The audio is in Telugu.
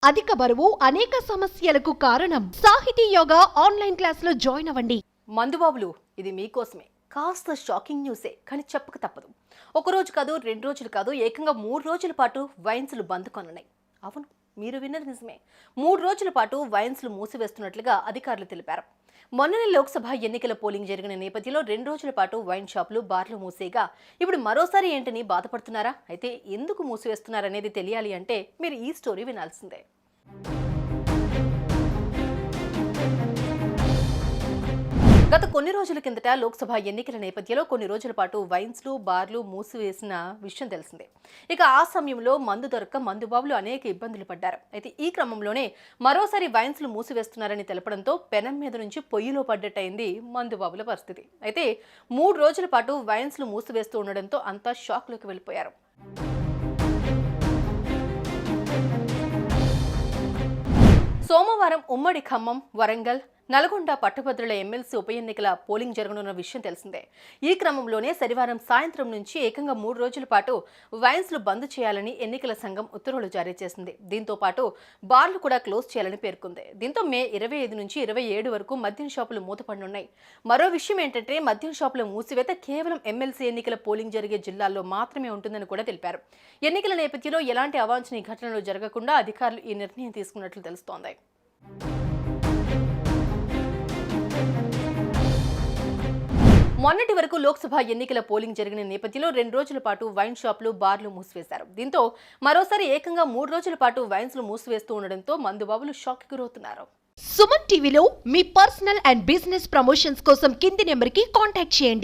అధిక బరువు అనేక సమస్యలకు కారణం. సాహితీ యోగా ఆన్లైన్ క్లాసులో జాయిన్ అవ్వండి. మందుబాబులు, ఇది మీకోసమే. కాస్త షాకింగ్ న్యూసే, కానీ చెప్పక తప్పదు. ఒక రోజు కాదు, 2 రోజులు కాదు, ఏకంగా 3 రోజుల పాటు వైన్స్లు బంద్ కొనన్నాయి. అవును, మీరు విన్నది నిజమే. 3 రోజుల పాటు వైన్స్లు మూసివేస్తున్నట్లుగా అధికారులు తెలిపారు. మొన్ననే లోక్సభ ఎన్నికల పోలింగ్ జరిగిన నేపథ్యంలో 2 రోజుల పాటు వైన్ షాపులు, బార్లు మూసేగా ఇప్పుడు మరోసారి ఏంటని బాధపడుతున్నారా? అయితే ఎందుకు మూసివేస్తున్నారనేది తెలియాలి అంటే మీరు ఈ స్టోరీ వినాల్సిందే. గత కొన్ని రోజుల కిందట లోక్సభ ఎన్నికల నేపథ్యంలో కొన్ని రోజుల పాటు వైన్స్లు, బార్లు మూసివేసిన విషయం తెలిసిందే. ఇక ఆ సమయంలో మందు దొరక్క మందుబాబులు అనేక ఇబ్బందులు పడ్డారు. అయితే ఈ క్రమంలోనే మరోసారి వైన్స్లు మూసివేస్తున్నారని తెలపడంతో పెనం మీద నుంచి పొయ్యిలో పడ్డట్టయింది మందుబాబుల పరిస్థితి. అయితే 3 రోజుల పాటు వైన్స్లు మూసివేస్తూ ఉండడంతో అంతా షాక్లోకి వెళ్ళిపోయారు. సోమవారం ఉమ్మడి ఖమ్మం, వరంగల్, నల్గొండ పట్టభద్రుల ఎమ్మెల్సీ ఉప ఎన్నికల పోలింగ్ జరగనున్న విషయం తెలిసిందే. ఈ క్రమంలోనే శనివారం సాయంత్రం నుంచి ఏకంగా 3 రోజుల పాటు వైన్స్లు బంద్ చేయాలని ఎన్నికల సంఘం ఉత్తర్వులు జారీ చేసింది. దీంతో పాటు బార్లు కూడా క్లోజ్ చేయాలని పేర్కొంది. దీంతో మే 25 నుంచి 27 వరకు మద్యం షాపులు మూతపడనున్నాయి. మరో విషయం ఏంటంటే మద్యం షాపుల మూసివేత కేవలం ఎమ్మెల్సీ ఎన్నికల పోలింగ్ జరిగే జిల్లాల్లో మాత్రమే ఉంటుందని కూడా తెలిపారు. ఎన్నికల నేపథ్యంలో ఎలాంటి అవాంఛనీయ ఘటనలు జరగకుండా అధికారులు ఈ నిర్ణయం తీసుకున్నట్లు తెలుస్తోంది. మొన్నటి వరకు లోక్సభ ఎన్నికల పోలింగ్ జరిగిన నేపథ్యంలో 2 రోజుల పాటు వైన్ షాపులు, బార్లు మూసివేశారు. దీంతో మరోసారి ఏకంగా 3 రోజుల పాటు వైన్స్లు మూసివేస్తూ ఉండడంతో మందుబాబులు షాక్ గురవుతున్నారు. సుమన్ టీవీలో మీ పర్సనల్ అండ్ బిజినెస్ ప్రమోషన్స్ కోసం కింది నెంబర్కి కాంటాక్ట్ చేయండి.